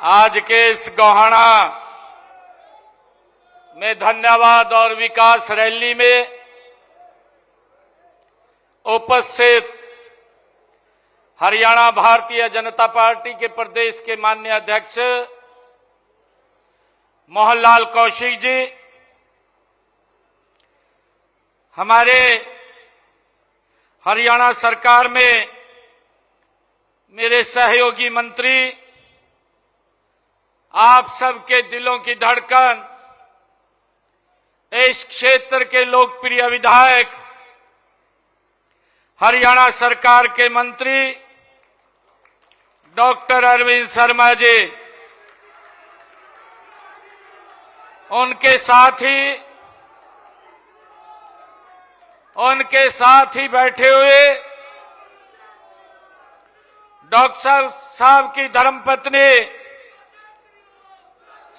आज के इस गोहाना में धन्यवाद और विकास रैली में उपस्थित हरियाणा भारतीय जनता पार्टी के प्रदेश के माननीय अध्यक्ष मोहनलाल कौशिक जी, हमारे हरियाणा सरकार में मेरे सहयोगी मंत्री, आप सबके दिलों की धड़कन, इस क्षेत्र के लोकप्रिय विधायक, हरियाणा सरकार के मंत्री डॉक्टर अरविंद शर्मा जी, उनके साथ ही बैठे हुए डॉक्टर साहब की धर्मपत्नी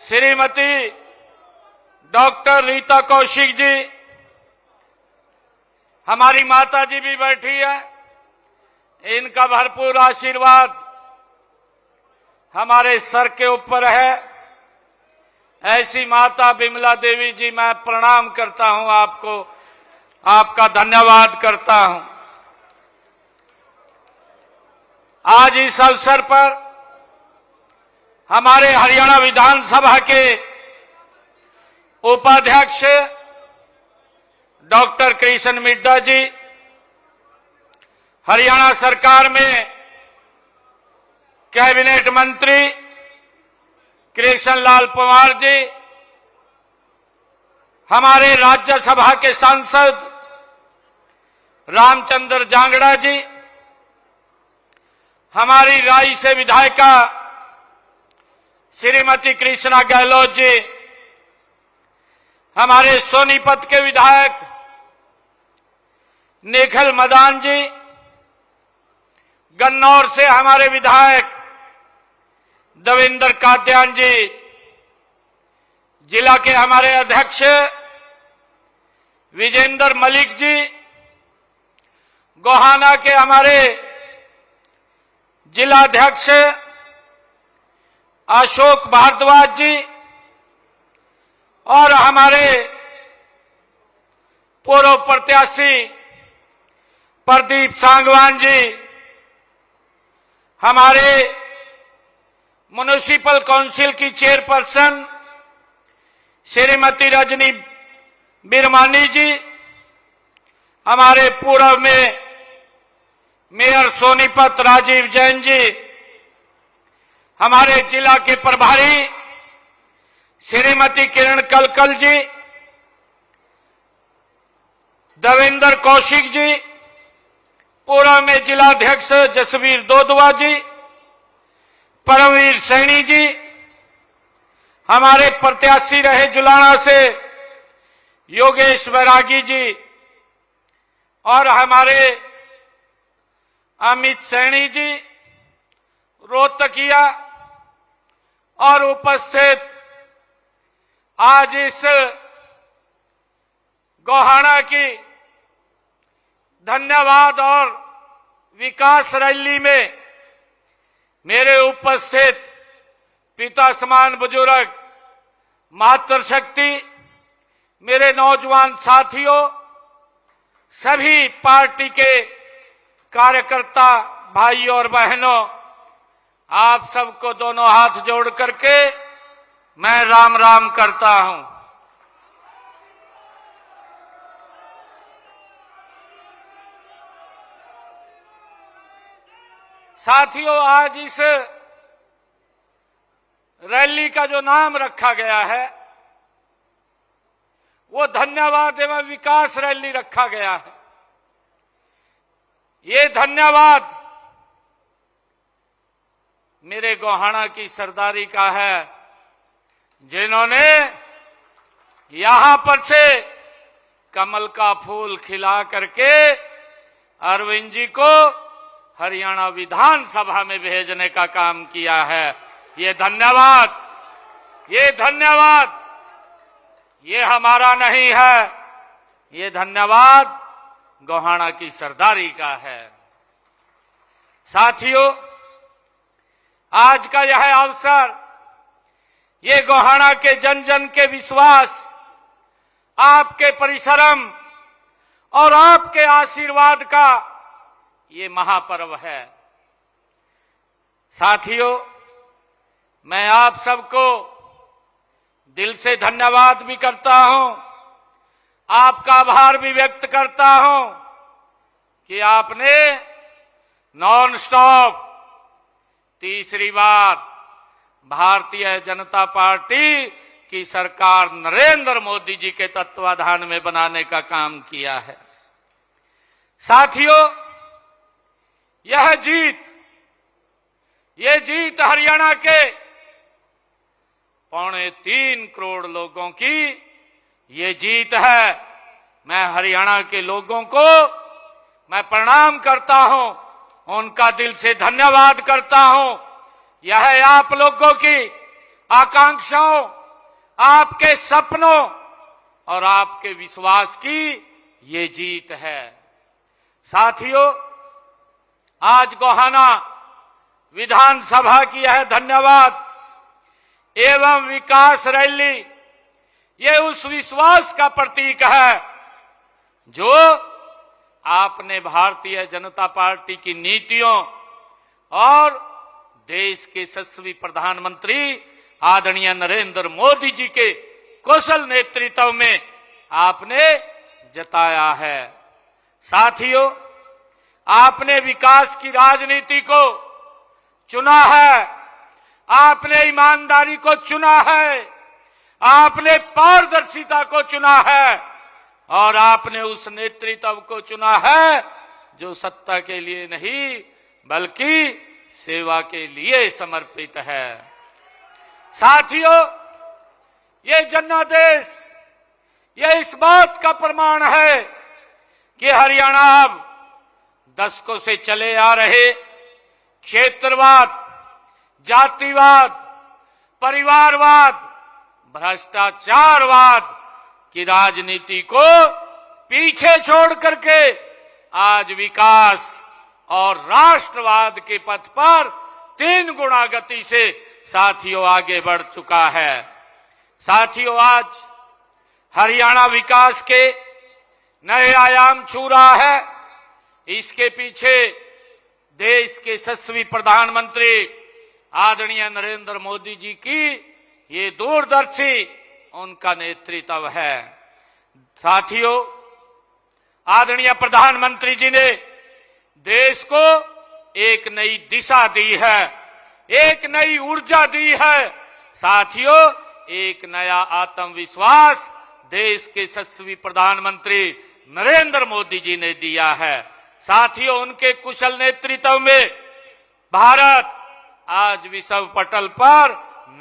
श्रीमती डॉक्टर रीता कौशिक जी, हमारी माता जी भी बैठी है। इनका भरपूर आशीर्वाद हमारे सर के ऊपर है। ऐसी माता बिमला देवी जी, मैं प्रणाम करता हूं आपको, आपका धन्यवाद करता हूं। आज इस अवसर पर हमारे हरियाणा विधानसभा के उपाध्यक्ष डॉक्टर कृष्ण मिड्डा जी, हरियाणा सरकार में कैबिनेट मंत्री कृष्ण लाल पंवार जी, हमारे राज्यसभा के सांसद रामचंद्र जांगड़ा जी, हमारी राई से विधायिका श्रीमती कृष्णा गहलोत जी, हमारे सोनीपत के विधायक निखिल मदान जी, गन्नौर से हमारे विधायक देवेंद्र कात्यान जी, जिला के हमारे अध्यक्ष विजेंद्र मलिक जी, गोहाना के हमारे जिलाध्यक्ष अशोक भारद्वाज जी और हमारे पूर्व प्रत्याशी प्रदीप सांगवान जी, हमारे म्युनिसिपल काउंसिल की चेयरपर्सन श्रीमती रजनी बिरमानी जी, हमारे पूर्व में मेयर सोनीपत राजीव जैन जी, हमारे जिला के प्रभारी श्रीमती किरण कलकल जी, देवेंद्र कौशिक जी, पूर्व में जिलाध्यक्ष जसवीर दोदवा जी, परमवीर सैनी जी, हमारे प्रत्याशी रहे जुलाना से योगेश बैरागी जी और हमारे अमित सैनी जी रोहतकिया, और उपस्थित आज इस गोहाना की धन्यवाद और विकास रैली में मेरे उपस्थित पिता समान बुजुर्ग, मातृशक्ति, मेरे नौजवान साथियों, सभी पार्टी के कार्यकर्ता भाई और बहनों, आप सबको दोनों हाथ जोड़ करके मैं राम राम करता हूं। साथियों, आज इस रैली का जो नाम रखा गया है वो धन्यवाद एवं विकास रैली रखा गया है। ये धन्यवाद मेरे गोहाना की सरदारी का है, जिन्होंने यहां पर से कमल का फूल खिला करके अरविंद जी को हरियाणा विधानसभा में भेजने का काम किया है। ये धन्यवाद ये हमारा नहीं है, ये धन्यवाद गोहाना की सरदारी का है। साथियों, आज का यह अवसर ये गोहाना के जन जन के विश्वास, आपके परिश्रम और आपके आशीर्वाद का ये महापर्व है। साथियों, मैं आप सबको दिल से धन्यवाद भी करता हूं, आपका आभार भी व्यक्त करता हूं कि आपने नॉन स्टॉप तीसरी बार भारतीय जनता पार्टी की सरकार नरेंद्र मोदी जी के तत्वाधान में बनाने का काम किया है। साथियों, ये जीत हरियाणा के 3.25 करोड़ लोगों की ये जीत है। मैं हरियाणा के लोगों को मैं प्रणाम करता हूं, उनका दिल से धन्यवाद करता हूं। यह आप लोगों की आकांक्षाओं, आपके सपनों और आपके विश्वास की ये जीत है। साथियों, आज गोहाना विधानसभा की यह धन्यवाद एवं विकास रैली ये उस विश्वास का प्रतीक है जो आपने भारतीय जनता पार्टी की नीतियों और देश के यशस्वी प्रधानमंत्री आदरणीय नरेंद्र मोदी जी के कुशल नेतृत्व में आपने जताया है। साथियों, आपने विकास की राजनीति को चुना है, आपने ईमानदारी को चुना है, आपने पारदर्शिता को चुना है और आपने उस नेतृत्व को चुना है जो सत्ता के लिए नहीं बल्कि सेवा के लिए समर्पित है। साथियों, ये जनादेश ये इस बात का प्रमाण है कि हरियाणा अब दशकों से चले आ रहे क्षेत्रवाद, जातिवाद, परिवारवाद, भ्रष्टाचारवाद की राजनीति को पीछे छोड़ करके आज विकास और राष्ट्रवाद के पथ पर 3 गुना गति से साथियों आगे बढ़ चुका है। साथियों, आज हरियाणा विकास के नए आयाम छू रहा है। इसके पीछे देश के यशस्वी प्रधानमंत्री आदरणीय नरेंद्र मोदी जी की ये दूरदर्शी उनका नेतृत्व है। साथियों, आदरणीय प्रधानमंत्री जी ने देश को एक नई दिशा दी है, एक नई ऊर्जा दी है। साथियों, एक नया आत्मविश्वास देश के यशस्वी प्रधानमंत्री नरेंद्र मोदी जी ने दिया है। साथियों, उनके कुशल नेतृत्व में भारत आज विश्व पटल पर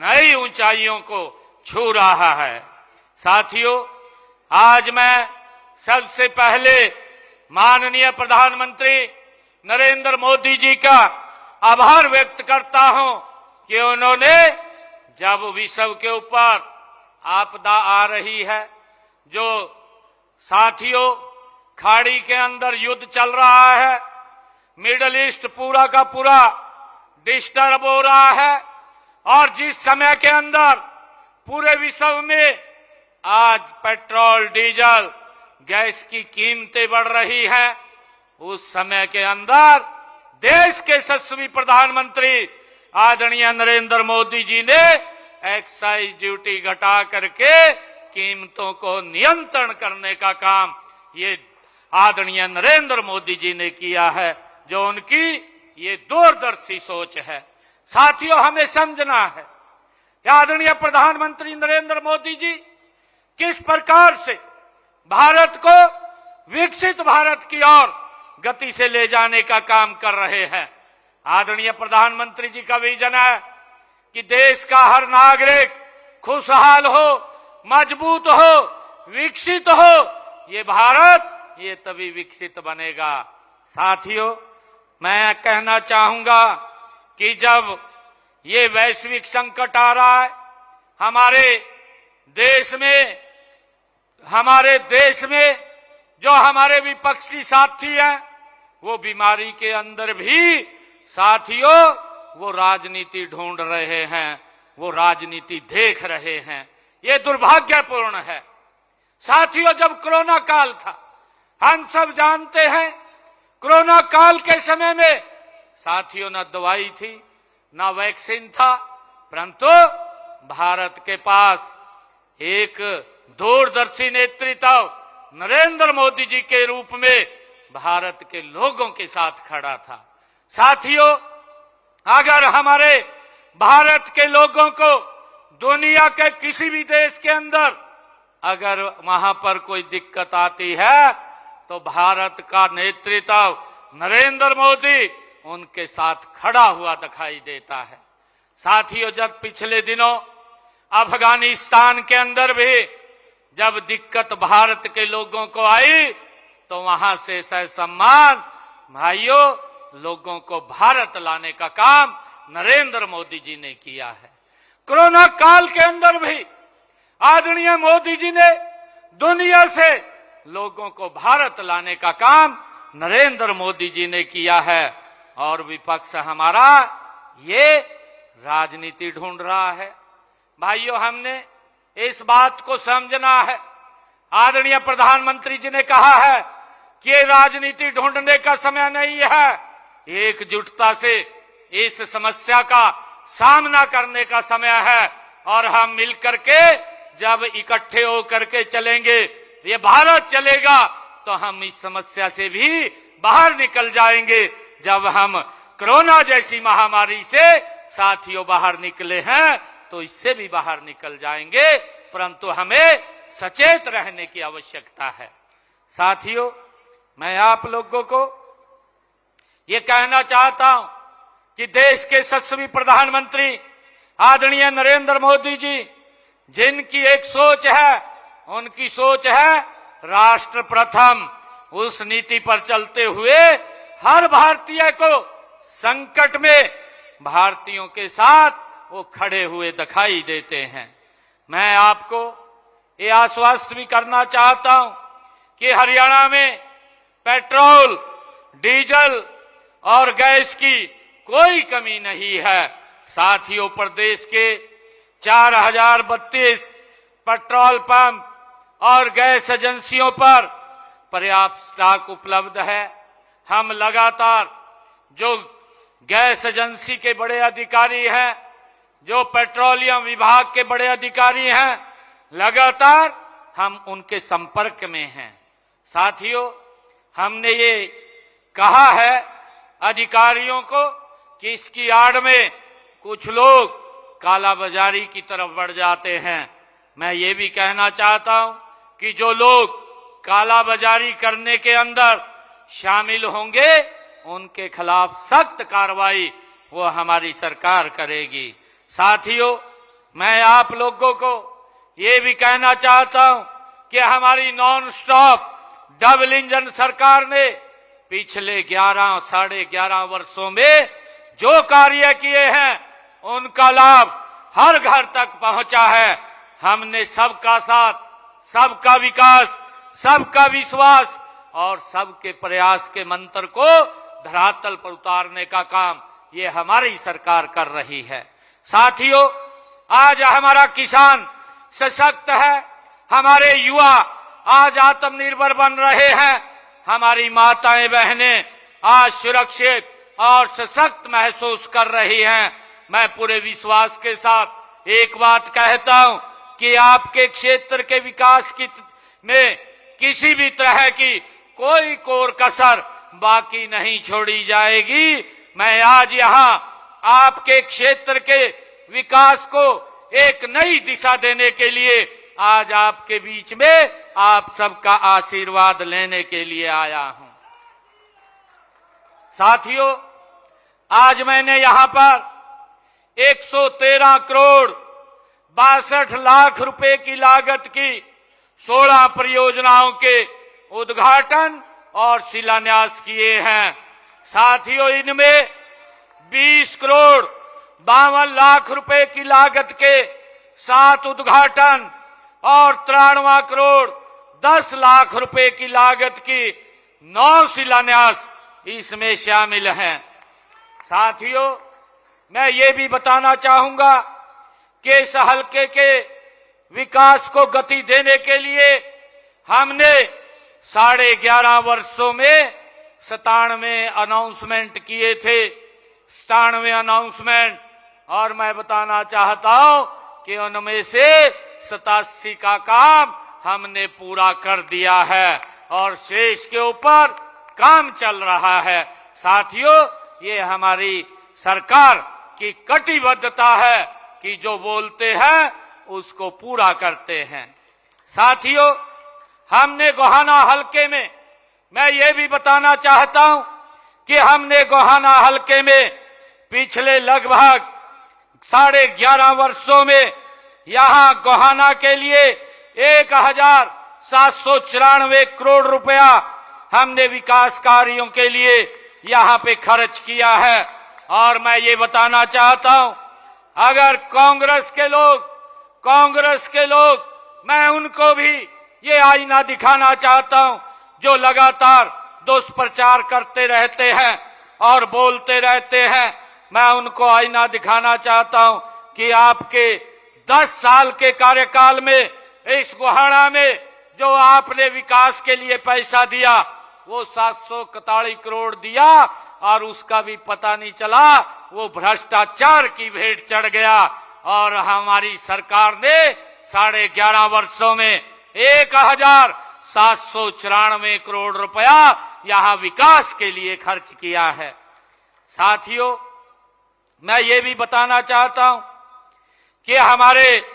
नई ऊंचाइयों को छू रहा है। साथियों, आज मैं सबसे पहले माननीय प्रधानमंत्री नरेंद्र मोदी जी का आभार व्यक्त करता हूं कि उन्होंने जब विश्व के ऊपर आपदा आ रही है, जो साथियों खाड़ी के अंदर युद्ध चल रहा है, मिडिल ईस्ट पूरा का पूरा डिस्टर्ब हो रहा है और जिस समय के अंदर पूरे विश्व में आज पेट्रोल, डीजल, गैस की कीमतें बढ़ रही हैं, उस समय के अंदर देश के यशस्वी प्रधानमंत्री आदरणीय नरेंद्र मोदी जी ने एक्साइज ड्यूटी घटा करके कीमतों को नियंत्रण करने का काम ये आदरणीय नरेंद्र मोदी जी ने किया है, जो उनकी ये दूरदर्शी सोच है। साथियों, हमें समझना है आदरणीय प्रधानमंत्री नरेंद्र मोदी जी किस प्रकार से भारत को विकसित भारत की ओर गति से ले जाने का काम कर रहे हैं। आदरणीय प्रधानमंत्री जी का विजन है कि देश का हर नागरिक खुशहाल हो, मजबूत हो, विकसित हो। ये भारत ये तभी विकसित बनेगा। साथियों, मैं कहना चाहूंगा कि जब ये वैश्विक संकट आ रहा है, हमारे देश में जो हमारे विपक्षी साथी हैं, वो बीमारी के अंदर भी साथियों वो राजनीति ढूंढ रहे हैं। वो राजनीति देख रहे हैं। ये दुर्भाग्यपूर्ण है। साथियों, जब कोरोना काल था, हम सब जानते हैं, कोरोना काल के समय में साथियों न दवाई थी, न वैक्सीन था, परंतु भारत के पास एक दूरदर्शी नेतृत्व नरेंद्र मोदी जी के रूप में भारत के लोगों के साथ खड़ा था। साथियों, अगर हमारे भारत के लोगों को दुनिया के किसी भी देश के अंदर अगर वहां पर कोई दिक्कत आती है तो भारत का नेतृत्व नरेंद्र मोदी उनके साथ खड़ा हुआ दिखाई देता है। साथियों, जब पिछले दिनों अफगानिस्तान के अंदर भी जब दिक्कत भारत के लोगों को आई तो वहां से सम्मान भाइयों लोगों को भारत लाने का काम नरेंद्र मोदी जी ने किया है। कोरोना काल के अंदर भी आदरणीय मोदी जी ने दुनिया से लोगों को भारत लाने का काम नरेंद्र मोदी जी ने किया है और विपक्ष हमारा ये राजनीति ढूंढ रहा है। भाइयों, हमने इस बात को समझना है। आदरणीय प्रधानमंत्री जी ने कहा है कि ये राजनीति ढूंढने का समय नहीं है, एकजुटता से इस समस्या का सामना करने का समय है और हम मिलकर के जब इकट्ठे होकर के चलेंगे, ये भारत चलेगा तो हम इस समस्या से भी बाहर निकल जाएंगे। जब हम कोरोना जैसी महामारी से साथियों बाहर निकले हैं तो इससे भी बाहर निकल जाएंगे, परंतु हमें सचेत रहने की आवश्यकता है। साथियों, मैं आप लोगों को ये कहना चाहता हूं कि देश के यशस्वी प्रधानमंत्री आदरणीय नरेंद्र मोदी जी, जिनकी एक सोच है, उनकी सोच है राष्ट्र प्रथम। उस नीति पर चलते हुए हर भारतीय को संकट में भारतीयों के साथ वो खड़े हुए दिखाई देते हैं। मैं आपको ये आश्वस्त भी करना चाहता हूं कि हरियाणा में पेट्रोल, डीजल और गैस की कोई कमी नहीं है। साथियों, प्रदेश के 4032 पेट्रोल पंप और गैस एजेंसियों पर पर्याप्त स्टॉक उपलब्ध है। हम लगातार जो गैस एजेंसी के बड़े अधिकारी हैं, जो पेट्रोलियम विभाग के बड़े अधिकारी हैं, लगातार हम उनके संपर्क में हैं। साथियों, हमने ये कहा है अधिकारियों को कि इसकी आड़ में कुछ लोग कालाबाजारी की तरफ बढ़ जाते हैं। मैं ये भी कहना चाहता हूं कि जो लोग कालाबाजारी करने के अंदर शामिल होंगे उनके खिलाफ सख्त कार्रवाई वो हमारी सरकार करेगी। साथियों, मैं आप लोगों को ये भी कहना चाहता हूं कि हमारी नॉन स्टॉप डबल इंजन सरकार ने पिछले 11 साढ़े 11 वर्षों में जो कार्य किए हैं उनका लाभ हर घर तक पहुंचा है। हमने सबका साथ, सबका विकास, सबका विश्वास और सबके प्रयास के मंत्र को धरातल पर उतारने का काम ये हमारी सरकार कर रही है। साथियों, आज हमारा किसान सशक्त है, हमारे युवा आज आत्मनिर्भर बन रहे हैं, हमारी माताएं बहनें आज सुरक्षित और सशक्त महसूस कर रही हैं। मैं पूरे विश्वास के साथ एक बात कहता हूं कि आपके क्षेत्र के विकास में किसी भी तरह की कोई कोर कसर बाकी नहीं छोड़ी जाएगी। मैं आज यहां आपके क्षेत्र के विकास को एक नई दिशा देने के लिए आज आपके बीच में आप सबका आशीर्वाद लेने के लिए आया हूं। साथियों, आज मैंने यहां पर 113 करोड़ 62 लाख रुपए की लागत की 16 परियोजनाओं के उद्घाटन और शिलान्यास किए हैं। साथियों, इनमें 20 करोड़ 52 लाख रुपए की लागत के 7 उद्घाटन और 93 करोड़ 10 लाख रुपए की लागत की 9 शिलान्यास इसमें शामिल हैं। साथियों, मैं ये भी बताना चाहूंगा कि इस हलके के विकास को गति देने के लिए हमने 11.5 वर्षों में 97 अनाउंसमेंट किए थे, 97 अनाउंसमेंट, और मैं बताना चाहता हूं कि उनमें से 87 का काम हमने पूरा कर दिया है और शेष के ऊपर काम चल रहा है। साथियों, ये हमारी सरकार की कटिबद्धता है कि जो बोलते हैं उसको पूरा करते हैं। साथियों, हमने गोहाना हलके में, मैं ये भी बताना चाहता हूं कि हमने गोहाना हलके में पिछले लगभग 11.5 वर्षों में यहां गोहाना के लिए 1794 करोड़ रुपया हमने विकास कार्यों के लिए यहां पे खर्च किया है। और मैं ये बताना चाहता हूं, अगर कांग्रेस के लोग, मैं उनको भी ये आईना दिखाना चाहता हूं जो लगातार दुष्प्रचार करते रहते हैं और बोलते रहते हैं। मैं उनको आईना दिखाना चाहता हूं कि आपके 10 साल के कार्यकाल में इस गोहाना में जो आपने विकास के लिए पैसा दिया वो 741 करोड़ दिया और उसका भी पता नहीं चला, वो भ्रष्टाचार की भेंट चढ़ गया। और हमारी सरकार ने 11.5 वर्षों में 1794 करोड़ रुपया यहां विकास के लिए खर्च किया है। साथियों, मैं ये भी बताना चाहता हूं कि हमारे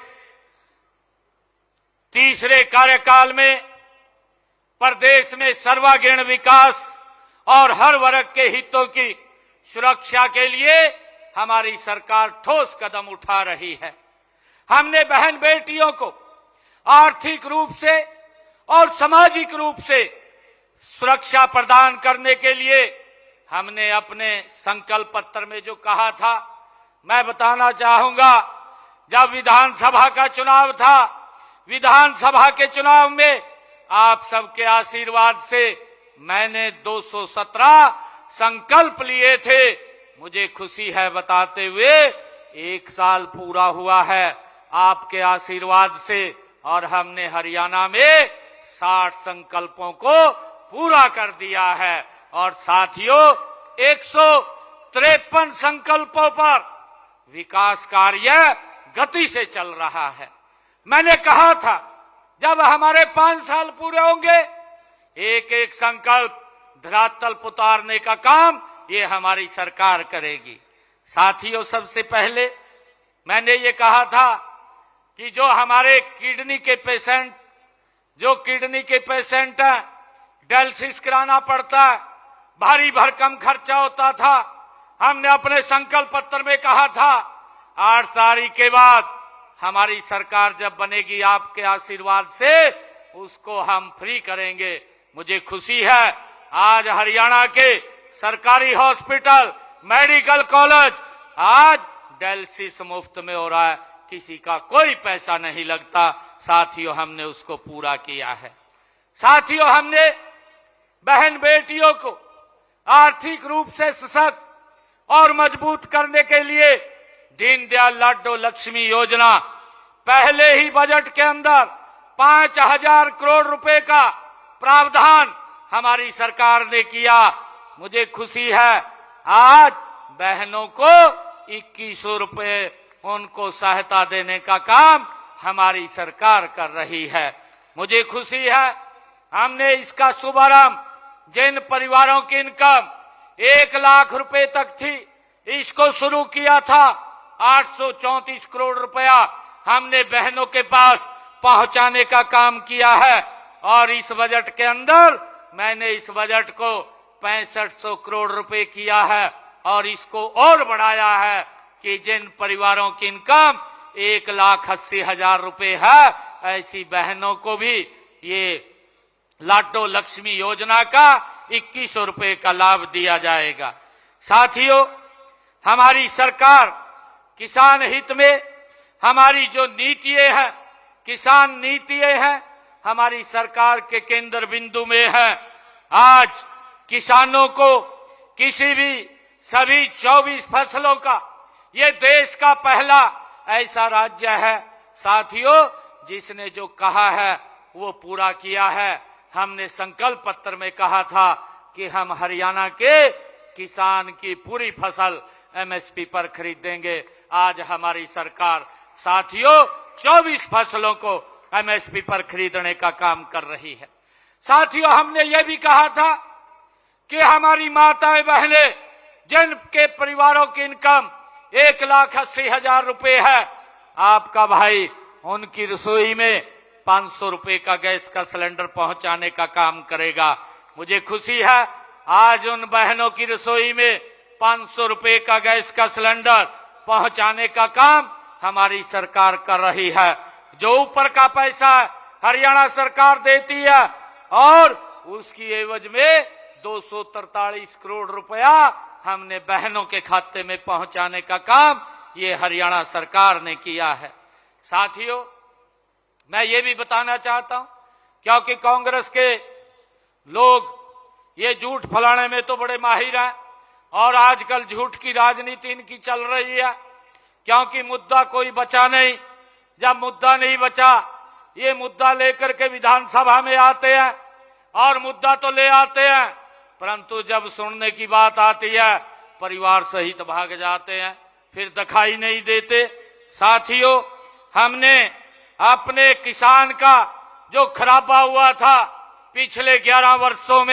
तीसरे कार्यकाल में प्रदेश में सर्वांगीण विकास और हर वर्ग के हितों की सुरक्षा के लिए हमारी सरकार ठोस कदम उठा रही है। हमने बहन बेटियों को आर्थिक रूप से और सामाजिक रूप से सुरक्षा प्रदान करने के लिए हमने अपने संकल्प पत्र में जो कहा था, मैं बताना चाहूंगा, जब विधानसभा का चुनाव था, विधानसभा के चुनाव में आप सबके आशीर्वाद से मैंने 217 संकल्प लिए थे। मुझे खुशी है बताते हुए 1 साल पूरा हुआ है आपके आशीर्वाद से, और हमने हरियाणा में 60 संकल्पों को पूरा कर दिया है। और साथियों, 153 संकल्पों पर विकास कार्य गति से चल रहा है। मैंने कहा था जब हमारे 5 साल पूरे होंगे, एक एक संकल्प धरातल पर उतारने का काम ये हमारी सरकार करेगी। साथियों, सबसे पहले मैंने ये कहा था कि जो हमारे किडनी के पेशेंट हैं, डायलिसिस कराना पड़ता है, भारी भरकम खर्चा होता था। हमने अपने संकल्प पत्र में कहा था 8 तारीख के बाद हमारी सरकार जब बनेगी आपके आशीर्वाद से उसको हम फ्री करेंगे। मुझे खुशी है आज हरियाणा के सरकारी हॉस्पिटल, मेडिकल कॉलेज आज डायलिसिस मुफ्त में हो रहा है, किसी का कोई पैसा नहीं लगता। साथियों, हमने उसको पूरा किया है। साथियों, हमने बहन बेटियों को आर्थिक रूप से सशक्त और मजबूत करने के लिए दीनदयाल लाडो लक्ष्मी योजना, पहले ही बजट के अंदर 5000 करोड़ रुपए का प्रावधान हमारी सरकार ने किया। मुझे खुशी है आज बहनों को 2100 रुपए उनको सहायता देने का काम हमारी सरकार कर रही है। मुझे खुशी है हमने इसका शुभारंभ, जिन परिवारों की इनकम 1 लाख रुपए तक थी, इसको शुरू किया था। 834 करोड़ रुपया हमने बहनों के पास पहुंचाने का काम किया है। और इस बजट के अंदर मैंने इस बजट को 6500 करोड़ रुपए किया है और इसको और बढ़ाया है कि जिन परिवारों की इनकम 1,80,000 रुपए है, ऐसी बहनों को भी ये लाडो लक्ष्मी योजना का 2100 रुपए का लाभ दिया जाएगा। साथियों, हमारी सरकार किसान हित में हमारी जो नीतियां हैं, किसान नीतियां हैं, हमारी सरकार के केंद्र बिंदु में है। आज किसानों को किसी भी सभी 24 फसलों का, ये देश का पहला ऐसा राज्य है साथियों जिसने जो कहा है वो पूरा किया है। हमने संकल्प पत्र में कहा था कि हम हरियाणा के किसान की पूरी फसल एमएसपी पर खरीदेंगे। आज हमारी सरकार साथियों 24 फसलों को एमएसपी पर खरीदने का काम कर रही है। साथियों हमने ये भी कहा था कि हमारी माताएं बहनें जिनके परिवारों की इनकम 1,80,000 रुपए है, आपका भाई उनकी रसोई में 500 रुपए का गैस का सिलेंडर पहुंचाने का काम करेगा। मुझे खुशी है आज उन बहनों की रसोई में 500 रुपए का गैस का सिलेंडर पहुंचाने का काम हमारी सरकार कर रही है। जो ऊपर का पैसा हरियाणा सरकार देती है और उसकी एवज में 243 करोड़ रुपया हमने बहनों के खाते में पहुंचाने का काम ये हरियाणा सरकार ने किया है। साथियों मैं ये भी बताना चाहता हूं क्योंकि कांग्रेस के लोग ये झूठ फैलाने में तो बड़े माहिर हैं और आजकल झूठ की राजनीति इनकी चल रही है, क्योंकि मुद्दा कोई बचा नहीं। जब मुद्दा नहीं बचा ये मुद्दा लेकर के विधानसभा में आते हैं और मुद्दा तो ले आते हैं, परंतु जब सुनने की बात आती है परिवार सहित भाग जाते हैं, फिर दिखाई नहीं देते। साथियों हमने अपने किसान का जो खराबा हुआ था पिछले 11 वर्षों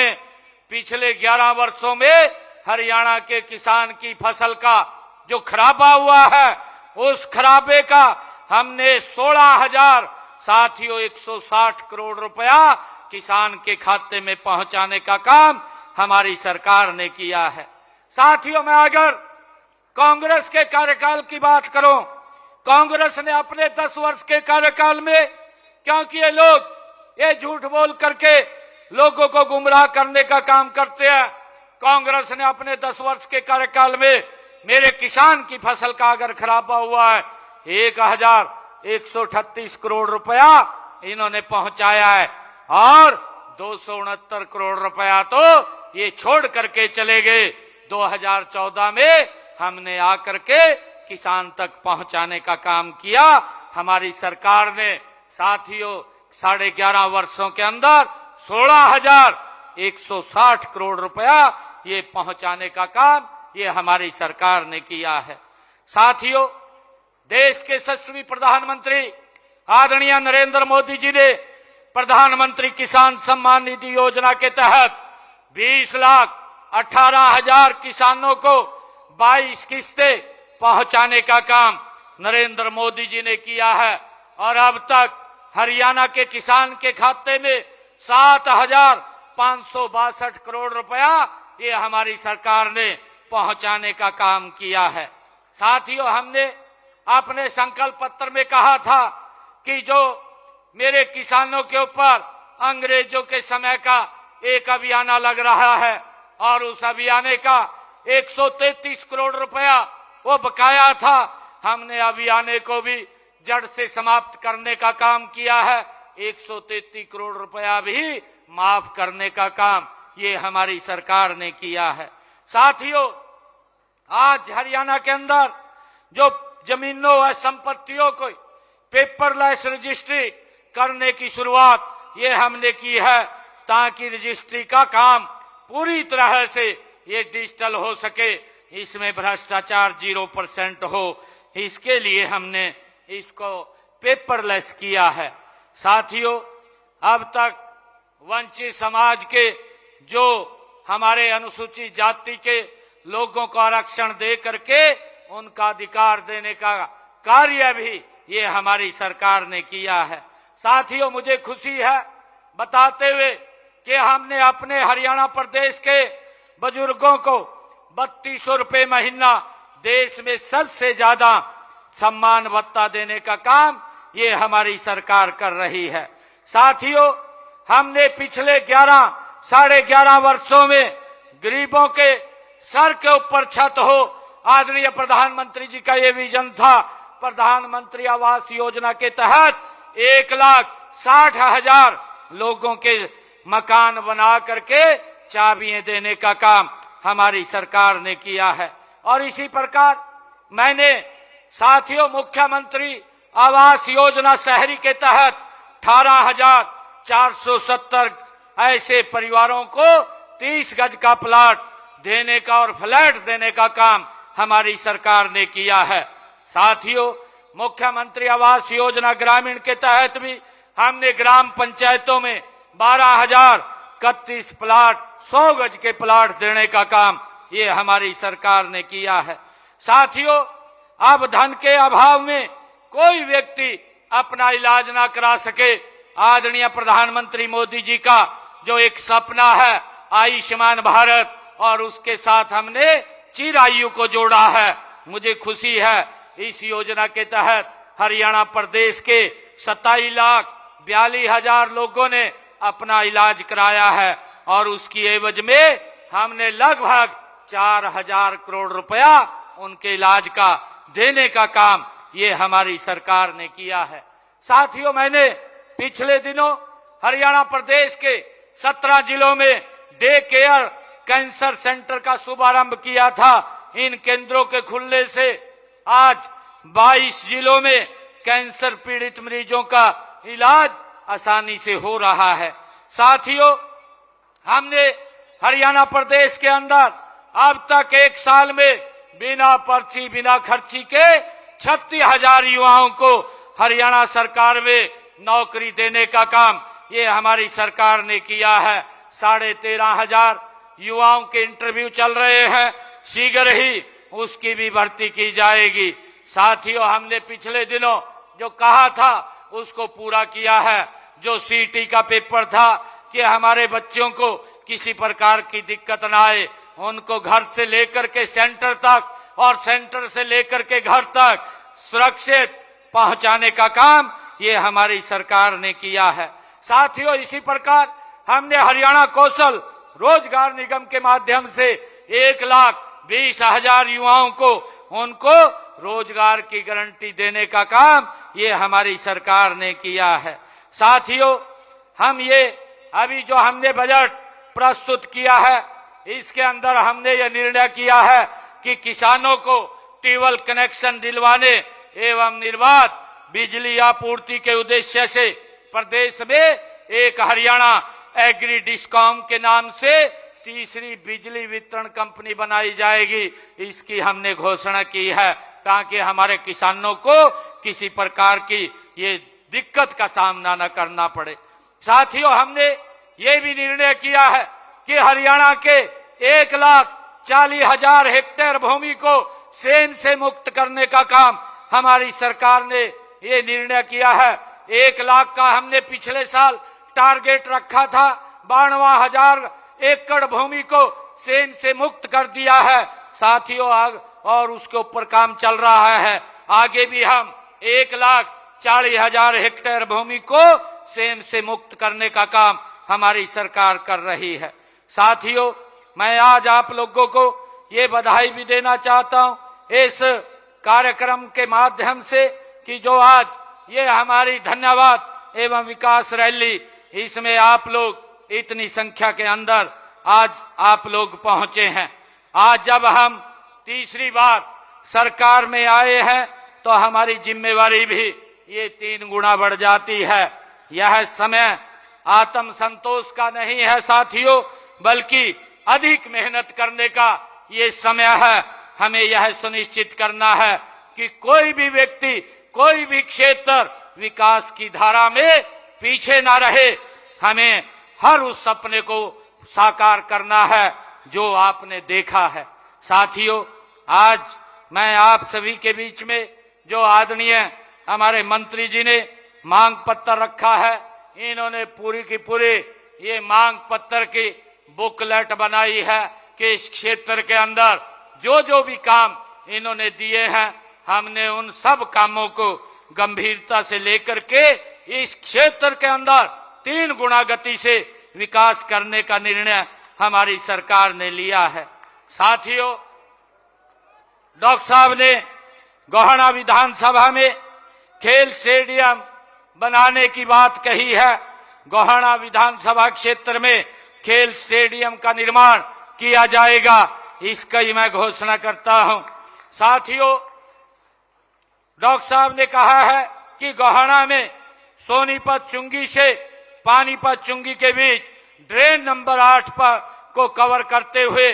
में हरियाणा के किसान की फसल का जो खराबा हुआ है उस खराबे का हमने 16,000 साथियों 160 करोड़ रुपया किसान के खाते में पहुंचाने का काम हमारी सरकार ने किया है। साथियों मैं अगर कांग्रेस के कार्यकाल की बात करूं, कांग्रेस ने अपने 10 वर्ष के कार्यकाल में, क्योंकि ये लोग ये झूठ बोल करके लोगों को गुमराह करने का काम करते हैं, कांग्रेस ने अपने 10 वर्ष के कार्यकाल में मेरे किसान की फसल का अगर खराबा हुआ है 1,138 करोड़ रुपया इन्होंने पहुंचाया है और 269 करोड़ रुपया तो ये छोड़ करके चले गए। 2014 में हमने आकर के किसान तक पहुंचाने का काम किया हमारी सरकार ने। साथियों 11.5 वर्षों के अंदर 16,160 करोड़ रुपया ये पहुंचाने का काम ये हमारी सरकार ने किया है। साथियों देश के यशस्वी प्रधानमंत्री आदरणीय नरेंद्र मोदी जी ने प्रधानमंत्री किसान सम्मान निधि योजना के तहत 20,18,000 किसानों को 22 किस्तें पहुंचाने का काम नरेंद्र मोदी जी ने किया है और अब तक हरियाणा के किसान के खाते में 7,562 करोड़ रुपया ये हमारी सरकार ने पहुंचाने का काम किया है। साथियों हमने अपने संकल्प पत्र में कहा था कि जो मेरे किसानों के ऊपर अंग्रेजों के समय का एक अभियान लग रहा है और उस अभियान का 133 करोड़ रुपया वो बकाया था, हमने अभियान को भी जड़ से समाप्त करने का काम किया है। 133 करोड़ रुपया भी माफ करने का काम ये हमारी सरकार ने किया है। साथियों आज हरियाणा के अंदर जो जमीनों व संपत्तियों को पेपरलेस रजिस्ट्री करने की शुरुआत ये हमने की है ताकि रजिस्ट्री का काम पूरी तरह से ये डिजिटल हो सके, इसमें भ्रष्टाचार 0% हो, इसके लिए हमने इसको पेपरलेस किया है। साथियों अब तक वंचित समाज के जो हमारे अनुसूचित जाति के लोगों को आरक्षण दे करके उनका अधिकार देने का कार्य भी ये हमारी सरकार ने किया है। साथियों मुझे खुशी है बताते हुए कि हमने अपने हरियाणा प्रदेश के बुजुर्गों को 3200 रुपए महीना देश में सबसे ज्यादा सम्मान भत्ता देने का काम ये हमारी सरकार कर रही है। साथियों हमने पिछले 11-11.5 वर्षों में गरीबों के सर के ऊपर छत हो, आदरणीय प्रधानमंत्री जी का ये विजन था। प्रधानमंत्री आवास योजना के तहत 1,60,000 लोगों के मकान बना करके चाबियां देने का काम हमारी सरकार ने किया है। और इसी प्रकार मैंने साथियों, मुख्यमंत्री आवास योजना शहरी के तहत 18,470 ऐसे परिवारों को 30 गज का प्लाट देने का और फ्लैट देने का काम हमारी सरकार ने किया है। साथियों, मुख्यमंत्री आवास योजना ग्रामीण के तहत भी हमने ग्राम पंचायतों में 12,031 प्लाट 100 गज के प्लाट देने का काम ये हमारी सरकार ने किया है। साथियों, अब धन के अभाव में कोई व्यक्ति अपना इलाज ना करा सके, आदरणीय प्रधानमंत्री मोदी जी का जो एक सपना है आयुष्मान भारत, और उसके साथ हमने चिरायु को जोड़ा है। मुझे खुशी है इस योजना के तहत हरियाणा प्रदेश के 27,42,000 लोगों ने अपना इलाज कराया है और उसकी एवज में हमने लगभग 4,000 करोड़ रुपया उनके इलाज का देने का काम ये हमारी सरकार ने किया है। साथियों, मैंने पिछले दिनों हरियाणा प्रदेश के 17 जिलों में डे केयर कैंसर सेंटर का शुभारंभ किया था। इन केंद्रों के खुलने से आज 22 जिलों में कैंसर पीड़ित मरीजों का इलाज आसानी से हो रहा है। साथियों, हमने हरियाणा प्रदेश के अंदर अब तक एक साल में बिना पर्ची बिना खर्ची के 36,000 युवाओं को हरियाणा सरकार में नौकरी देने का काम ये हमारी सरकार ने किया है। 13,500 युवाओं के इंटरव्यू चल रहे हैं, शीघ्र ही उसकी भी भर्ती की जाएगी। साथियों, हमने पिछले दिनों जो कहा था उसको पूरा किया है। जो सीटी का पेपर था कि हमारे बच्चों को किसी प्रकार की दिक्कत ना आए, उनको घर से लेकर के सेंटर तक और सेंटर से लेकर के घर तक सुरक्षित पहुंचाने का काम ये हमारी सरकार ने किया है। साथियों, इसी प्रकार हमने हरियाणा कौशल रोजगार निगम के माध्यम से 1,20,000 युवाओं को उनको रोजगार की गारंटी देने का काम ये हमारी सरकार ने किया है। साथियों, हम ये अभी जो हमने बजट प्रस्तुत किया है इसके अंदर हमने ये निर्णय किया है कि किसानों को ट्यूबवेल कनेक्शन दिलवाने एवं निर्बाध बिजली आपूर्ति के उद्देश्य से प्रदेश में एक हरियाणा एग्री डिस्कॉम के नाम से तीसरी बिजली वितरण कंपनी बनाई जाएगी। इसकी हमने घोषणा की है ताकि हमारे किसानों को किसी प्रकार की ये दिक्कत का सामना न करना पड़े। साथियों, हमने ये भी निर्णय किया है कि हरियाणा के 1,40,000 हेक्टेयर भूमि को सेंध से मुक्त करने का काम हमारी सरकार ने ये निर्णय किया है। 1 लाख का हमने पिछले साल टारगेट रखा था, 52,000 एकड़ भूमि को सेंध से मुक्त कर दिया है। साथियों, और उसके ऊपर काम चल रहा है। आगे भी हम 1,40,000 हेक्टेयर भूमि को सेंध से मुक्त करने का काम हमारी सरकार कर रही है। साथियों, मैं आज आप लोगों को ये बधाई भी देना चाहता हूं इस कार्यक्रम के माध्यम से कि जो आज ये हमारी धन्यवाद एवं विकास रैली, इसमें आप लोग इतनी संख्या के अंदर आज आप लोग पहुंचे हैं। आज जब हम तीसरी बार सरकार में आए हैं तो हमारी जिम्मेवारी भी ये 3 गुना बढ़ जाती है। यह समय आत्म संतोष का नहीं है साथियों, बल्कि अधिक मेहनत करने का ये समय है। हमें यह सुनिश्चित करना है कि कोई भी व्यक्ति, कोई भी क्षेत्र विकास की धारा में पीछे ना रहे। हमें हर उस सपने को साकार करना है जो आपने देखा है। साथियों, आज मैं आप सभी के बीच में जो आदरणीय हमारे मंत्री जी ने मांग पत्र रखा है, इन्होंने पूरी की पूरी ये मांग पत्र की बुकलेट बनाई है कि इस क्षेत्र के अंदर जो जो भी काम इन्होंने दिए हैं, हमने उन सब कामों को गंभीरता से लेकर के इस क्षेत्र के अंदर 3 गुना गति से विकास करने का निर्णय हमारी सरकार ने लिया है। साथियों, डॉक्टर साहब ने गोहाना विधानसभा में खेल स्टेडियम बनाने की बात कही है। गोहाना विधानसभा क्षेत्र में खेल स्टेडियम का निर्माण किया जाएगा, इसका ही मैं घोषणा करता हूं। साथियों, डॉक्टर साहब ने कहा है कि गोहाना में सोनीपत चुंगी से पानीपत चुंगी के बीच ड्रेन नंबर 8 पर को कवर करते हुए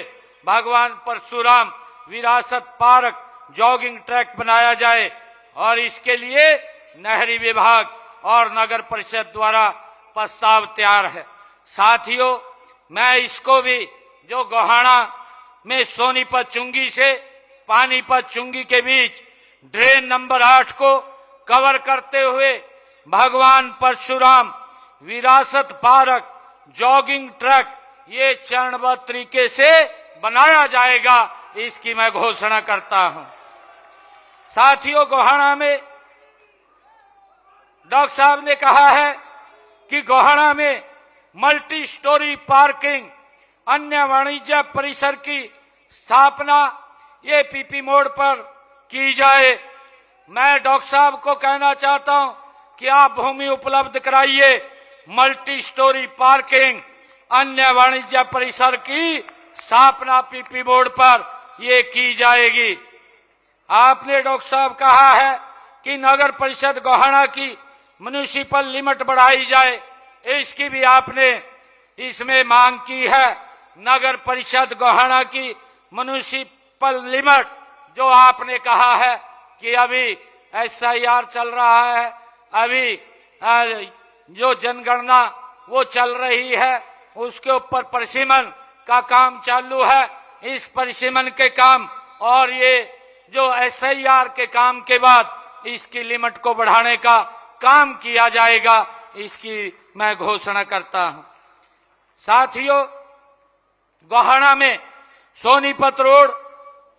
भगवान परशुराम विरासत पार्क जॉगिंग ट्रैक बनाया जाए और इसके लिए नहरी विभाग और नगर परिषद द्वारा प्रस्ताव तैयार है। साथियों, मैं इसको भी जो गोहाना में सोनीपत चुंगी से पानीपत चुंगी के बीच ड्रेन नंबर 8 को कवर करते हुए भगवान परशुराम विरासत पार्क जॉगिंग ट्रैक ये चरणबद्ध तरीके से बनाया जाएगा, इसकी मैं घोषणा करता हूं। साथियों, गोहाना में डॉक्टर साहब ने कहा है कि गोहाना में मल्टी स्टोरी पार्किंग अन्य वाणिज्य परिसर की स्थापना ये पीपी मोड़ पर की जाए। मैं डॉक्टर साहब को कहना चाहता हूं कि आप भूमि उपलब्ध कराइए, मल्टी स्टोरी पार्किंग अन्य वाणिज्य परिसर की स्थापना पीपी मोड़ पर ये की जाएगी। आपने डॉक्टर साहब कहा है कि नगर परिषद गोहाना की म्युनिसिपल लिमिट बढ़ाई जाए, इसकी भी आपने इसमें मांग की है। नगर परिषद गोहाना की म्युनिसिपल लिमिट जो आपने कहा है कि अभी SIR चल रहा है, अभी जो जनगणना वो चल रही है, उसके ऊपर परिसीमन का काम चालू है। इस परिसीमन के काम और ये जो SIR के काम के बाद इसकी लिमिट को बढ़ाने का काम किया जाएगा, इसकी मैं घोषणा करता हूं। साथियों, गोहाना में सोनीपत रोड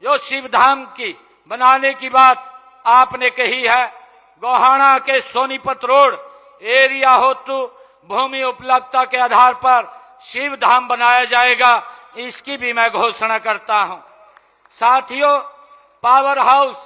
जो शिवधाम की बनाने की बात आपने कही है, गोहाना के सोनीपत रोड एरिया हेतु भूमि उपलब्धता के आधार पर शिवधाम बनाया जाएगा, इसकी भी मैं घोषणा करता हूं। साथियों, power house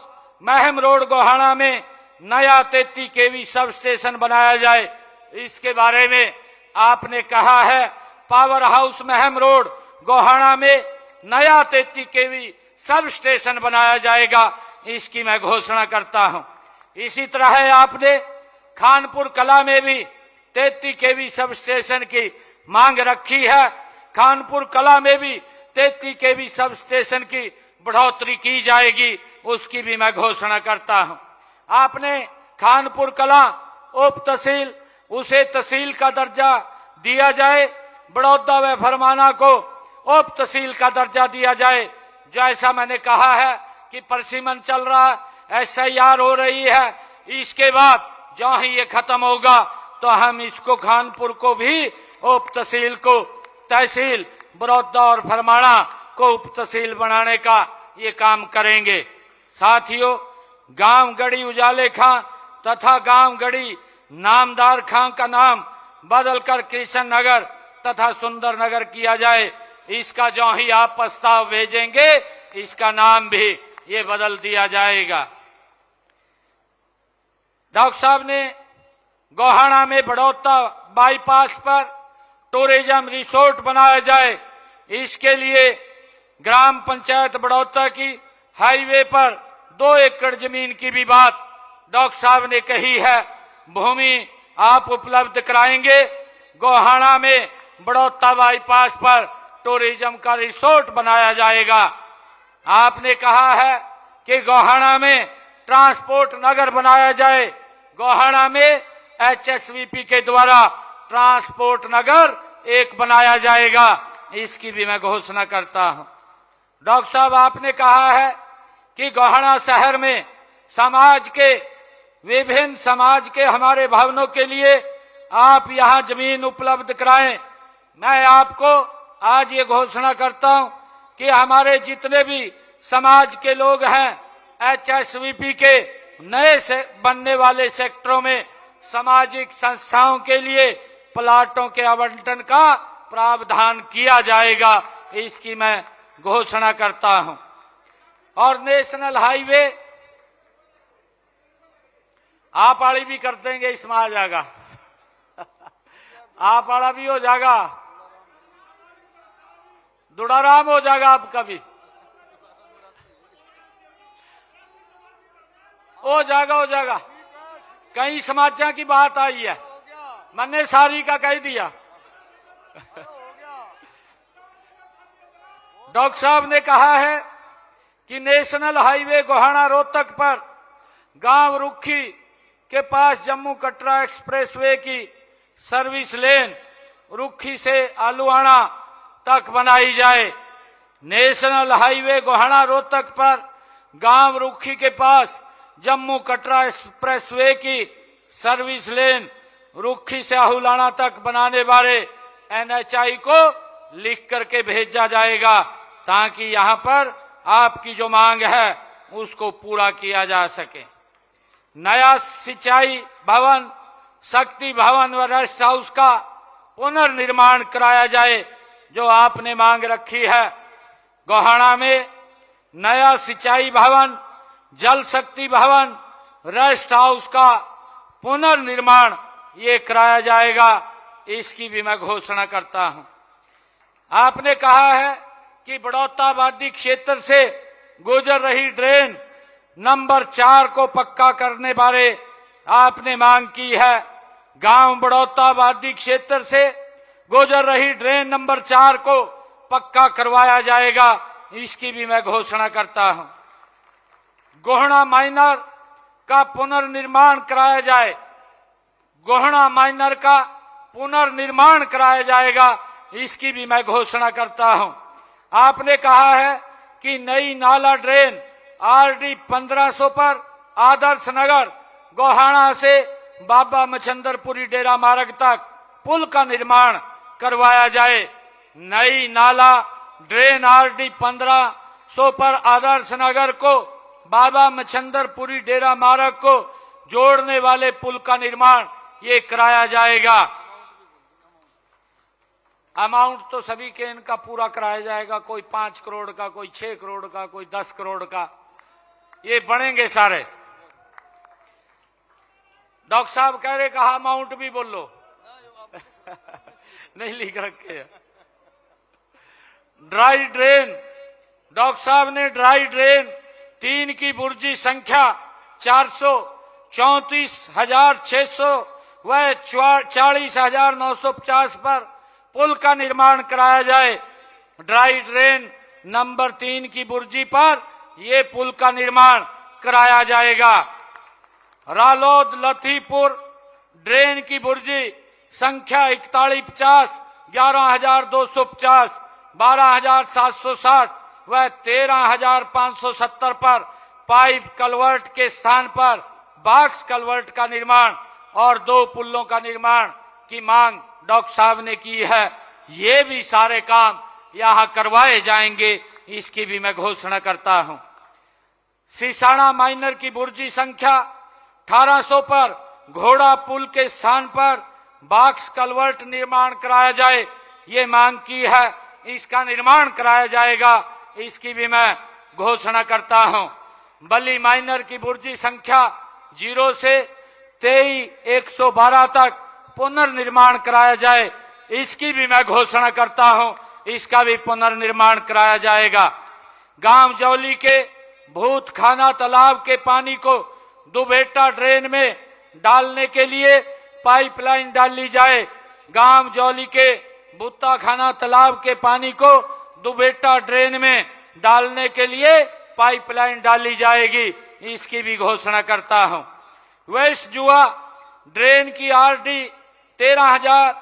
Maham road Gohana में नया 33 kV सब स्टेशन बनाया जाए, इसके बारे में आपने कहा है। Power house Maham road Gohana में नया 33 kV सब स्टेशन बनाया जाएगा, इसकी मैं घोषणा करता हूं। इसी तरह आपने खानपुर कला में भी 33 kV सब स्टेशन की मांग रखी है। खानपुर कला में भी 33 kV सब स्टेशन की बढ़ोतरी की जाएगी, उसकी भी मैं घोषणा करता हूं। आपने खानपुर कला उप तहसील उसे तहसील का दर्जा दिया जाए, बड़ौदा व फरमाना को उप तहसील का दर्जा दिया जाए। जैसा मैंने कहा है कि परिसीमन चल रहा है, SIR हो रही है, इसके बाद जहां ही ये खत्म होगा तो हम इसको खानपुर को भी उप तहसील को तहसील बड़ौदा और फरमाना को उप तहसील बनाने का ये काम करेंगे। साथियों, गांव गढ़ी उजाले खां तथा गांव गढ़ी नामदार खां का नाम बदलकर कृष्ण नगर तथा सुंदर नगर किया जाए, इसका जो ही आप प्रस्ताव भेजेंगे इसका नाम भी ये बदल दिया जाएगा। डॉक्टर साहब ने गोहाना में बड़ौदा बाईपास पर टूरिज्म रिसोर्ट बनाया जाए, इसके लिए ग्राम पंचायत बड़ौदा की हाईवे पर 2 एकड़ जमीन की भी बात डॉक्टर साहब ने कही है। भूमि आप उपलब्ध कराएंगे, गोहाना में बड़ौदा बाईपास पर टूरिज्म का रिसोर्ट बनाया जाएगा। आपने कहा है कि गोहाना में ट्रांसपोर्ट नगर बनाया जाए, गोहाना में HSVP के द्वारा ट्रांसपोर्ट नगर एक बनाया जाएगा, इसकी भी मैं घोषणा करता हूं। डॉक्टर साहब, आपने कहा है कि गोहाना शहर में समाज के विभिन्न समाज के हमारे भवनों के लिए आप यहां जमीन उपलब्ध कराएं। मैं आपको आज ये घोषणा करता हूं कि हमारे जितने भी समाज के लोग हैं, HSVP के नए से बनने वाले सेक्टरों में सामाजिक संस्थाओं के लिए प्लाटों के आवंटन का प्रावधान किया जाएगा, इसकी मैं घोषणा करता हूं। और नेशनल हाईवे आप वाली भी कर देंगे, इसमें आ जाएगा आप वाला भी हो जाएगा, दुड़ाराम हो जाएगा आपका भी। हो जाएगा। कई समाचार की बात आई है, मैंने सारी का कह दिया। डॉक्टर साहब ने कहा है कि नेशनल हाईवे गोहाना रोहतक पर गांव रुखी के पास जम्मू कटरा एक्सप्रेसवे की सर्विस लेन रुखी से आलुआना तक बनाई जाए। नेशनल हाईवे गोहाना रोहतक पर गांव रुखी के पास जम्मू कटरा एक्सप्रेसवे की सर्विस लेन रुखी से आहुलाना तक बनाने बारे NHAI को लिख करके भेजा जाएगा, ताकि यहां पर आपकी जो मांग है उसको पूरा किया जा सके। नया सिंचाई भवन, शक्ति भवन व रेस्ट हाउस का पुनर्निर्माण कराया जाए, जो आपने मांग रखी है। गोहाना में नया सिंचाई भवन, जल शक्ति भवन, रेस्ट हाउस का पुनर्निर्माण ये कराया जाएगा, इसकी भी मैं घोषणा करता हूं। आपने कहा है कि बड़ौता आबादी क्षेत्र से गुजर रही ड्रेन नंबर 4 को पक्का करने बारे आपने मांग की है। गांव बड़ौता आबादी क्षेत्र से गुजर रही ड्रेन नंबर 4 को पक्का करवाया जाएगा, इसकी भी मैं घोषणा करता हूं। गोहाना माइनर का पुनर्निर्माण कराया जाए, गोहाना माइनर का पुनर्निर्माण कराया जाएगा, इसकी भी मैं घोषणा करता हूं। आपने कहा है कि नई नाला ड्रेन RD 1500 पर आदर्श नगर गोहाना से बाबा मछंदरपुरी डेरा मार्ग तक पुल का निर्माण करवाया जाए। नई नाला ड्रेन RD 1500 पर आदर्श नगर को बाबा मछंदरपुरी डेरा मार्ग को जोड़ने वाले पुल का निर्माण ये कराया जाएगा। अमाउंट तो सभी के इनका पूरा कराया जाएगा, कोई 5 करोड़ का, कोई 6 करोड़ का, कोई 10 करोड़ का, ये बनेंगे सारे। डॉक्टर साहब कह रहे कहा अमाउंट भी बोल लो नहीं लिख रखे। ड्राई ड्रेन, डॉक्टर साहब ने ड्राई ड्रेन 3 की बुर्जी संख्या 434,600 व 40,950 पर पुल का निर्माण कराया जाए। ड्राई ड्रेन नंबर 3 की बुर्जी पर ये पुल का निर्माण कराया जाएगा। रालोद लतीपुर ड्रेन की बुर्जी संख्या 4150, 11,250, 12,760 व 13,570 पर पाइप कलवर्ट के स्थान पर बॉक्स कलवर्ट का निर्माण और 2 पुलों का निर्माण की मांग डॉक्टर साहब ने की है। ये भी सारे काम यहां करवाए जाएंगे, इसकी भी मैं घोषणा करता हूं। सीसाना माइनर की बुर्जी संख्या 1800 पर घोड़ा पुल के स्थान पर बॉक्स कलवर्ट निर्माण कराया जाए, ये मांग की है, इसका निर्माण कराया जाएगा, इसकी भी मैं घोषणा करता हूं। बली माइनर की बुर्जी संख्या 0 से 23,112 तक पुनर्निर्माण कराया जाए, इसकी भी मैं घोषणा करता हूं, इसका भी पुनर्निर्माण कराया जाएगा। गांव जौली के भूत खाना तालाब के पानी को दुबेटा ड्रेन में डालने के लिए पाइपलाइन डाली जाए। गांव जौली के भूता खाना तालाब के पानी को दुबेटा ड्रेन में डालने के लिए पाइपलाइन डाली जाएगी, इसकी भी घोषणा करता हूं। वेस्ट जुआ ड्रेन की RD 13,000,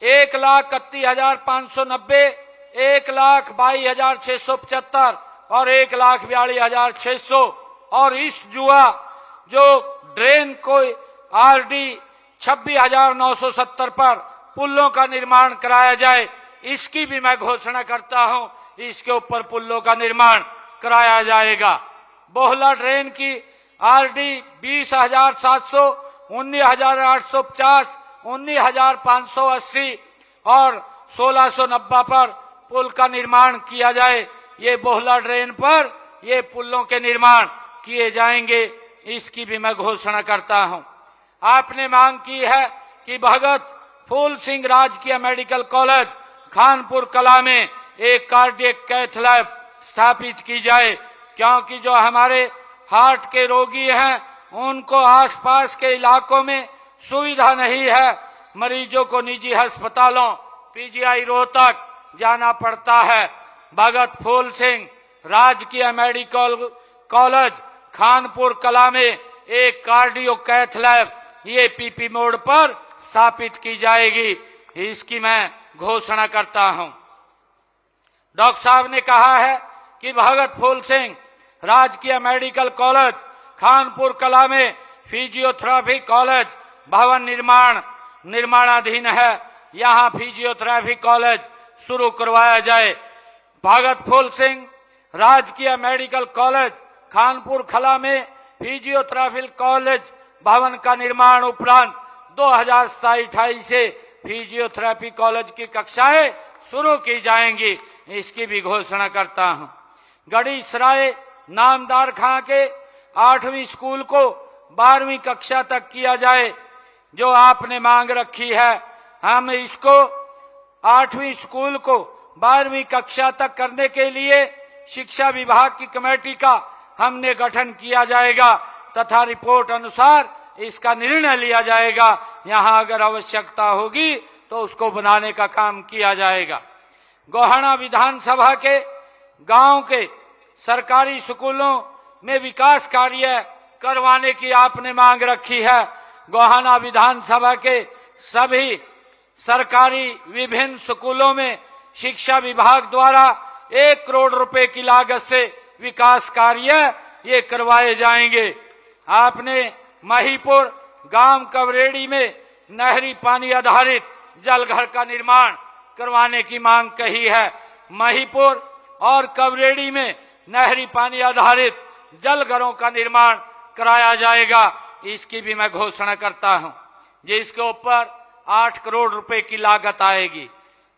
1,31,590, 1,22,675 और 1,42,600 और इस जुआ जो ड्रेन को RD 26,970 पर पुलों का निर्माण कराया जाए, इसकी भी मैं घोषणा करता हूं, इसके ऊपर पुलों का निर्माण कराया जाएगा। बोहला ड्रेन की RD 20,700, 19,850, 19,580 और 1,690 पर पुल का निर्माण किया जाए। ये बोहला ड्रेन पर ये पुलों के निर्माण किए जाएंगे, इसकी भी मैं घोषणा करता हूं। आपने मांग की है कि भगत फूल सिंह राजकीय मेडिकल कॉलेज खानपुर कला में एक कार्डियक कैथ लैब स्थापित की जाए, क्योंकि जो हमारे हार्ट के रोगी हैं उनको आसपास के इलाकों में सुविधा नहीं है। मरीजों को निजी अस्पतालों पीजीआई रोहतक जाना पड़ता है। भगत फूल सिंह राजकीय मेडिकल कॉलेज खानपुर कला में एक कार्डियो कैथ लैब ये पीपी मोड़ पर स्थापित की जाएगी, इसकी मैं घोषणा करता हूं। डॉक्टर साहब ने कहा है कि भगत फूल सिंह राजकीय मेडिकल कॉलेज खानपुर कला में फिजियोथेरेपी कॉलेज भवन निर्माणाधीन है, यहां फिजियोथेरेपी कॉलेज शुरू करवाया जाए। भगत फूल सिंह राजकीय मेडिकल कॉलेज खानपुर कला में फिजियोथेरेपी कॉलेज भवन का निर्माण उपरांत 2027-28 से फिजियोथेरेपी कॉलेज की कक्षाएं शुरू की जाएंगी, इसकी भी घोषणा करता हूं। गढ़ी सराय नामदार खां के 8वीं स्कूल को 12वीं कक्षा तक किया जाए, जो आपने मांग रखी है। हम इसको 8वीं स्कूल को 12वीं कक्षा तक करने के लिए शिक्षा विभाग की कमेटी का हमने गठन किया जाएगा तथा रिपोर्ट अनुसार इसका निर्णय लिया जाएगा। यहां अगर आवश्यकता होगी तो उसको बनाने का काम किया जाएगा। गोहाना विधानसभा के गांव के सरकारी स्कूलों में विकास कार्य करवाने की आपने मांग रखी है। गोहाना विधानसभा के सभी सरकारी विभिन्न स्कूलों में शिक्षा विभाग द्वारा 1 करोड़ रुपए की लागत से विकास कार्य ये करवाए जाएंगे। आपने महीपुर गांव कवरेड़ी में नहरी पानी आधारित जलघर का निर्माण करवाने की मांग कही है। महीपुर और कवरेड़ी में नहरी पानी आधारित जलघरों का निर्माण कराया जाएगा, इसकी भी मैं घोषणा करता हूं, जिसके ऊपर 8 करोड़ रुपए की लागत आएगी।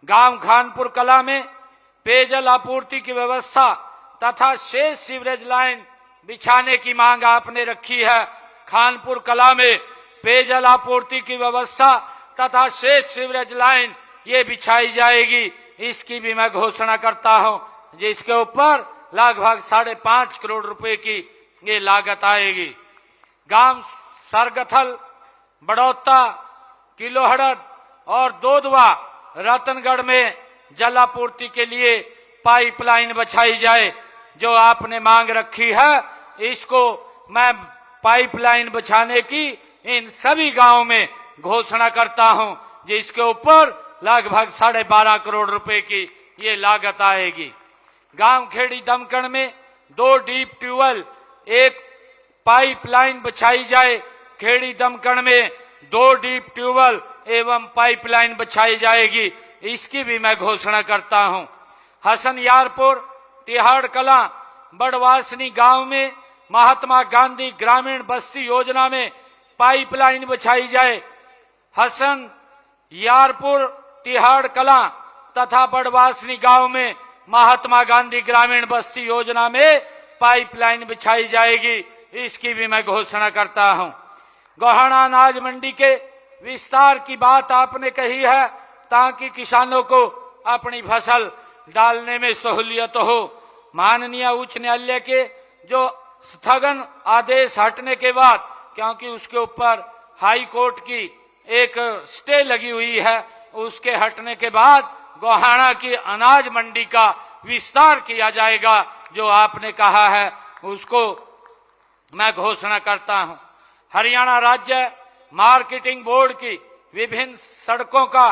गांव खानपुर कला में पेयजल आपूर्ति की व्यवस्था तथा शेष सीवरेज लाइन बिछाने की मांग आपने रखी है। खानपुर कला में पेयजल आपूर्ति की व्यवस्था तथा शेष सीवरेज लाइन ये बिछाई जाएगी, इसकी भी मैं घोषणा करता हूं, जिसके ऊपर लगभग 5.5 करोड़ रुपए की ये लागत आएगी। गांव सरगथल, बड़ौता, किलोहड़द और दोदवा रतनगढ़ में जलापूर्ति के लिए पाइपलाइन बिछाई जाए, जो आपने मांग रखी है। इसको मैं पाइपलाइन बिछाने की इन सभी गांवों में घोषणा करता हूं, जिसके ऊपर लगभग 12.5 करोड़ रुपए की ये लागत आएगी। गांव खेड़ी दमकण में 2 डीप ट्यूबवेल, 1 पाइपलाइन बिछाई जाए। खेड़ी दमकण में 2 डीप ट्यूबवेल एवं पाइपलाइन बिछाई जाएगी, इसकी भी मैं घोषणा करता हूं। हसन यारपुर, तिहाड़ कला, बड़वासनी गांव में महात्मा गांधी ग्रामीण बस्ती योजना में पाइपलाइन बिछाई जाए। हसन यारपुर, तिहाड़ कला तथा बड़वासनी गांव में महात्मा गांधी ग्रामीण बस्ती योजना में पाइपलाइन बिछाई जाएगी, इसकी भी मैं घोषणा करता हूं। गोहाना अनाज मंडी के विस्तार की बात आपने कही है, ताकि किसानों को अपनी फसल डालने में सहूलियत हो। माननीय उच्च न्यायालय के जो स्थगन आदेश हटने के बाद, क्योंकि उसके ऊपर हाई कोर्ट की एक स्टे लगी हुई है, उसके हटने के बाद गोहाना की अनाज मंडी का विस्तार किया जाएगा, जो आपने कहा है उसको मैं घोषणा करता हूं। हरियाणा राज्य मार्केटिंग बोर्ड की विभिन्न सड़कों का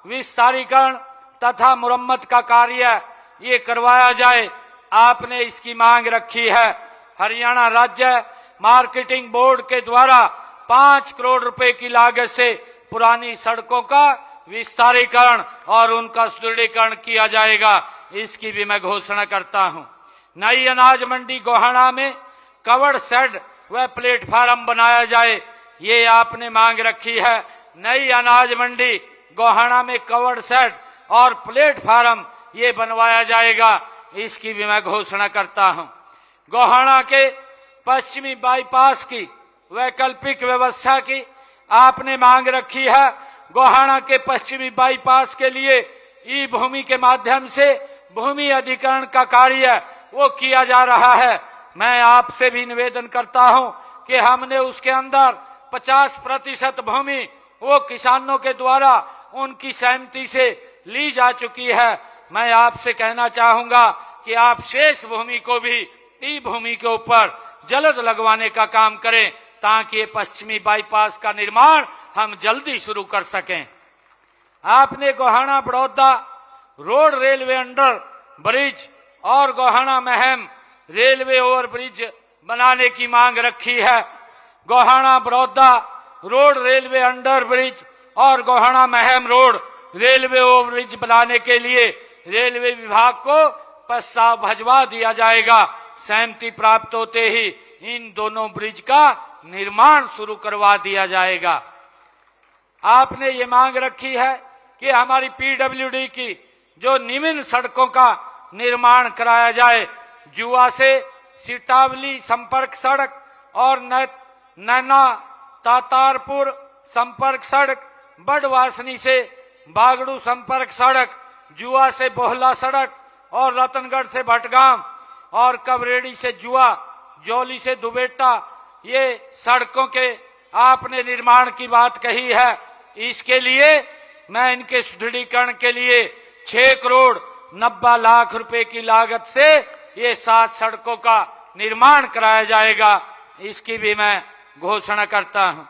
विस्तारीकरण तथा मुरम्मत का कार्य ये करवाया जाए, आपने इसकी मांग रखी है। हरियाणा राज्य मार्केटिंग बोर्ड के द्वारा 5 करोड़ रुपए की लागत से पुरानी सड़कों का विस्तारीकरण और उनका सुदृढ़ीकरण किया जाएगा, इसकी भी मैं घोषणा करता हूं। नई अनाज मंडी गोहाना में कवर्ड शेड व प्लेटफार्म बनाया जाए, ये आपने मांग रखी है। नई अनाज मंडी गोहाना में कवर्ड शेड और प्लेटफार्म ये बनवाया जाएगा, इसकी भी मैं घोषणा करता हूं। गोहाना के पश्चिमी बाईपास की वैकल्पिक व्यवस्था की आपने मांग रखी है। गोहाना के पश्चिमी बाईपास के लिए ई भूमि के माध्यम से भूमि अधिग्रहण का कार्य वो किया जा रहा है। मैं आपसे भी निवेदन करता हूं कि हमने उसके अंदर 50% भूमि वो किसानों के द्वारा उनकी सहमति से ली जा चुकी है। मैं आपसे कहना चाहूंगा कि आप शेष भूमि को भी ई भूमि के ऊपर जल्द लगवाने का काम करें ताकि ये पश्चिमी बाईपास का निर्माण हम जल्दी शुरू कर सकें। आपने Gohana Baroda road railway under bridge और Gohana Meham railway over bridge बनाने की मांग रखी है। Gohana Baroda road railway under bridge और Gohana Meham road railway over bridge बनाने के लिए रेलवे विभाग को प्रस्ताव भिजवा दिया जाएगा। सहमति प्राप्त होते ही इन दोनों ब्रिज का निर्माण शुरू करवा दिया जाएगा। आपने ये मांग रखी है कि हमारी पीडब्ल्यूडी की जो निम्न सड़कों का निर्माण कराया जाए। जुआ से सिटावली संपर्क सड़क और नैना तातारपुर संपर्क सड़क, बड़वासनी से बागड़ू संपर्क सड़क, जुआ से बोहला सड़क और रतनगढ़ से भटगाम और कवरेड़ी से जुआ, जौली से दुबेटा, ये सड़कों के आपने निर्माण की बात कही है। इसके लिए मैं इनके सुदृढ़ीकरण के लिए 6 करोड़ 90 लाख रुपए की लागत से ये 7 सड़कों का निर्माण कराया जाएगा। इसकी भी मैं घोषणा करता हूं।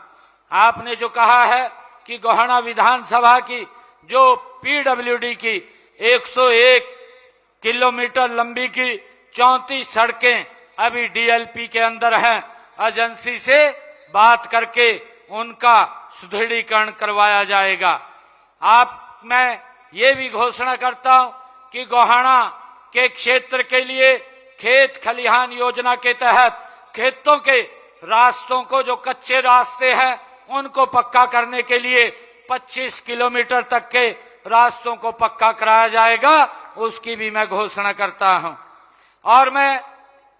आपने जो कहा है कि गोहाना विधानसभा की जो पीडब्ल्यूडी की 101 किलोमीटर लंबी की 34 सड़कें अभी डीएलपी के अंदर हैं, एजेंसी से बात करके उनका सुदृढ़ीकरण करवाया जाएगा। मैं ये भी घोषणा करता हूं कि गोहाना के क्षेत्र के लिए खेत खलिहान योजना के तहत खेतों के रास्तों को, जो कच्चे रास्ते हैं, उनको पक्का करने के लिए 25 किलोमीटर तक के रास्तों को पक्का कराया जाएगा। उसकी भी मैं घोषणा करता हूं। और मैं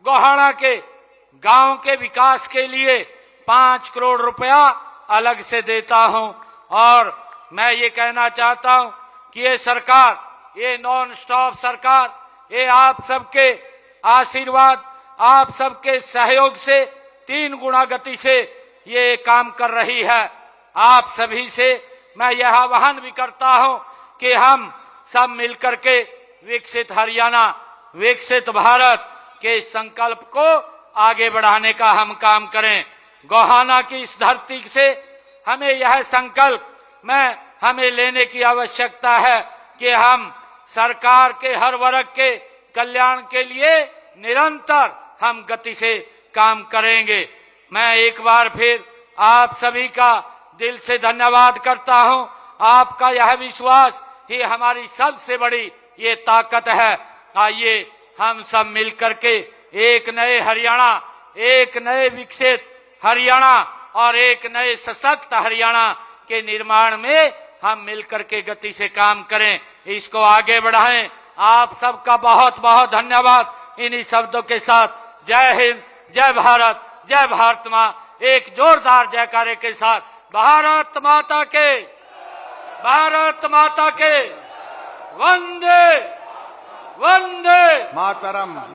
गोहाना के गांव के विकास के लिए 5 करोड़ रुपया अलग से देता हूं। और मैं ये कहना चाहता हूं कि ये सरकार, ये नॉन स्टॉप सरकार, ये आप सबके आशीर्वाद, आप सबके सहयोग से 3 गुना गति से ये काम कर रही है। आप सभी से मैं यह आह्वान भी करता हूं कि हम सब मिलकर के विकसित हरियाणा, विकसित भारत के संकल्प को आगे बढ़ाने का हम काम करें। गोहाना की इस धरती से हमें यह संकल्प हमें लेने की आवश्यकता है कि हम सरकार के हर वर्ग के कल्याण के लिए निरंतर हम गति से काम करेंगे। मैं एक बार फिर आप सभी का दिल से धन्यवाद करता हूं। आपका यह विश्वास ही हमारी सबसे बड़ी ये ताकत है। आइए हम सब मिलकर के एक नए हरियाणा, एक नए विकसित हरियाणा और एक नए सशक्त हरियाणा के निर्माण में हम मिलकर के गति से काम करें, इसको आगे बढ़ाएं। आप सबका बहुत बहुत धन्यवाद। इन्हीं शब्दों के साथ जय हिंद, जय भारत, जय भारत मां। एक जोरदार जयकारे के साथ भारत माता के, भारत माता के, वंदे वंदे मातरम।